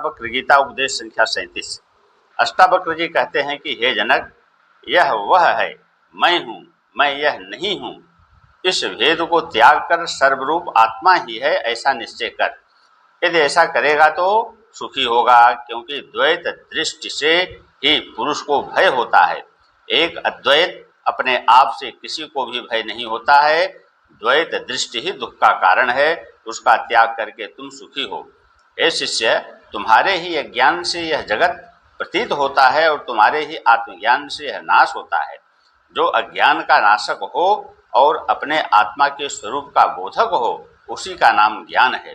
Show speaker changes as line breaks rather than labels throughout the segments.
अष्टावक्र गीता उपदेश संख्या 37। अष्टावक्र जी कहते हैं कि हे जनक, यह वह है, मैं हूँ, मैं यह नहीं हूँ। इस भेद को त्याग कर सर्वरूप आत्मा ही है ऐसा निश्चय कर। यदि ऐसा करेगा तो सुखी होगा, क्योंकि द्वैत दृष्टि से ही पुरुष को भय होता है। एक अद्वैत अपने आप से किसी को भी भय नहीं होता है। द्वैत दृष्टि ही दुख का कारण है, उसका त्याग करके तुम सुखी हो। हे शिष्य, तुम्हारे ही अज्ञान से यह जगत प्रतीत होता है और तुम्हारे ही आत्मज्ञान से यह नाश होता है। जो अज्ञान का नाशक हो और अपने आत्मा के स्वरूप का बोधक हो, उसी का नाम ज्ञान है।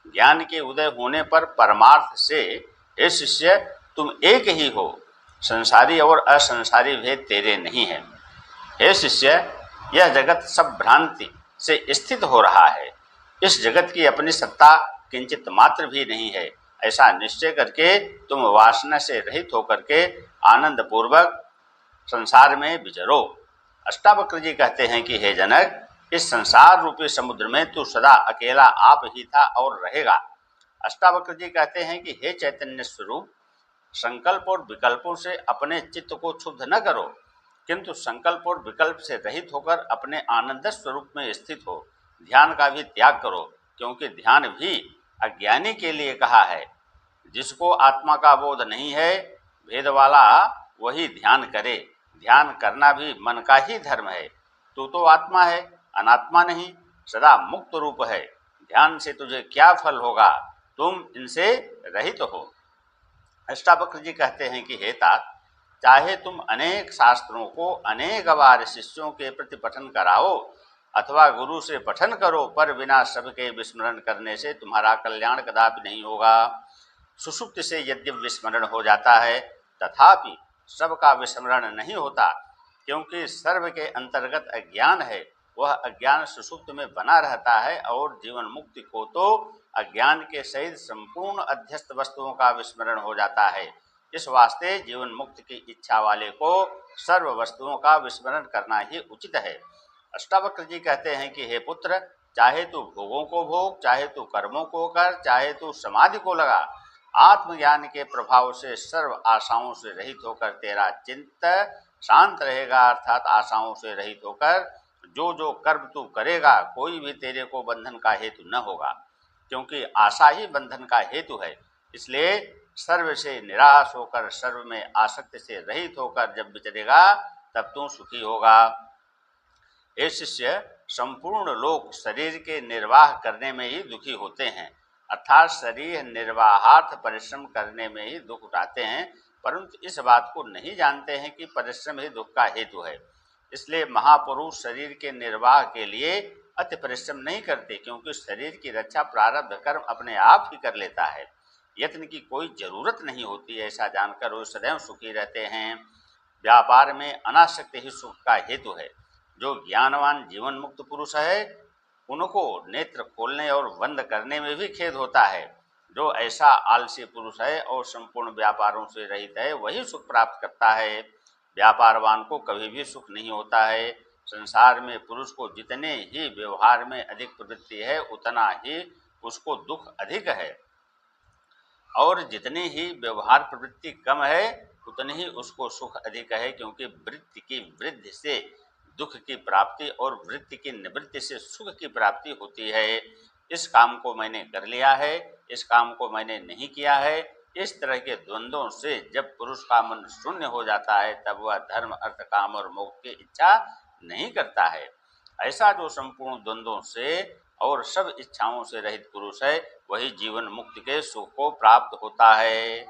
ज्ञान के उदय होने पर परमार्थ से, हे शिष्य, तुम एक ही हो, संसारी और असंसारी भेद तेरे नहीं है। हे शिष्य, यह जगत सब भ्रांति से स्थित हो रहा है। इस जगत की अपनी सत्ता किंचित मात्र भी नहीं है, ऐसा निश्चय करके तुम वासना से रहित होकर के आनंद पूर्वक संसार में विचरो। अष्टावक्र जी कहते हैं कि हे जनक, इस संसार रूपी समुद्र में तू सदा अकेला आप ही था और रहेगा। अष्टावक्र जी कहते हैं कि हे चैतन्य स्वरूप, संकल्प और विकल्पों से अपने चित्त को क्षुब्ध न करो, किंतु संकल्प और विकल्प से रहित होकर अपने आनंद स्वरूप में स्थित हो। ध्यान का भी त्याग करो, क्योंकि ध्यान भी अज्ञानी के लिए कहा है। जिसको आत्मा का बोध नहीं है, भेद वाला, वही ध्यान करे। ध्यान करना भी मन का ही धर्म है। तू तो आत्मा है, अनात्मा नहीं, सदा मुक्त रूप है। ध्यान से तुझे क्या फल होगा, तुम इनसे रहित हो। अष्टावक्र जी कहते हैं कि हे तात, चाहे तुम अनेक शास्त्रों को अनेक बार शिष्यों के प्रति पठन कराओ अथवा गुरु से पठन करो, पर बिना सबके विस्मरण करने से तुम्हारा कल्याण कदापि नहीं होगा। सुषुप्ति से यद्यपि विस्मरण हो जाता है, तथापि सबका विस्मरण नहीं होता, क्योंकि सर्व के अंतर्गत अज्ञान है। वह अज्ञान सुषुप्त में बना रहता है और जीवन मुक्ति को तो अज्ञान के सहित संपूर्ण अध्यस्त वस्तुओं का विस्मरण हो जाता है। इस वास्ते जीवन मुक्ति की इच्छा वाले को सर्व वस्तुओं का विस्मरण करना ही उचित है। अष्टावक्र जी कहते हैं कि हे पुत्र, चाहे तू भोगों को भोग, चाहे तू कर्मों को कर, चाहे तू समाधि को लगा, आत्मज्ञान के प्रभाव से सर्व आशाओं से रहित होकर तेरा चित्त शांत रहेगा। अर्थात आशाओं से रहित होकर जो जो कर्म तू करेगा, कोई भी तेरे को बंधन का हेतु न होगा, क्योंकि आशा ही बंधन का हेतु है। इसलिए सर्व से निराश होकर, सर्व में आसक्ति से रहित होकर जब विचरेगा, तब तू सुखी होगा। हे शिष्य, संपूर्ण लोग शरीर के निर्वाह करने में ही दुखी होते हैं, अर्थात शरीर निर्वाहार्थ परिश्रम करने में ही दुख उठाते हैं, परंतु इस बात को नहीं जानते हैं कि परिश्रम ही दुख का हेतु है। इसलिए महापुरुष शरीर के निर्वाह के लिए अति परिश्रम नहीं करते, क्योंकि शरीर की रक्षा प्रारब्ध कर्म अपने आप ही कर लेता है। यत्न की कोई जरूरत नहीं होती, ऐसा जानकर वो सदैव सुखी रहते हैं। व्यापार में अनासक्ति ही सुख का हेतु है। जो ज्ञानवान जीवन मुक्त पुरुष है, उनको नेत्र खोलने और बंद करने में भी खेद होता है। जो ऐसा आलसी पुरुष है और संपूर्ण व्यापारों से रहित है, वही सुख प्राप्त करता है। व्यापारवान को कभी भी सुख नहीं होता है। संसार में पुरुष को जितने ही व्यवहार में अधिक प्रवृत्ति है, उतना ही उसको दुख अधिक है, और जितनी ही व्यवहार प्रवृत्ति कम है, उतनी ही उसको सुख अधिक है, क्योंकि वृत्ति की वृद्धि से दुख की प्राप्ति और वृत्ति की निवृत्ति से सुख की प्राप्ति होती है। इस काम को मैंने कर लिया है, इस काम को मैंने नहीं किया है, इस तरह के द्वंद्वों से जब पुरुष का मन शून्य हो जाता है, तब वह धर्म, अर्थ, काम और मोक्ष की इच्छा नहीं करता है। ऐसा जो संपूर्ण द्वंद्वों से और सब इच्छाओं से रहित पुरुष है, वही जीवन मुक्ति के सुख को प्राप्त होता है।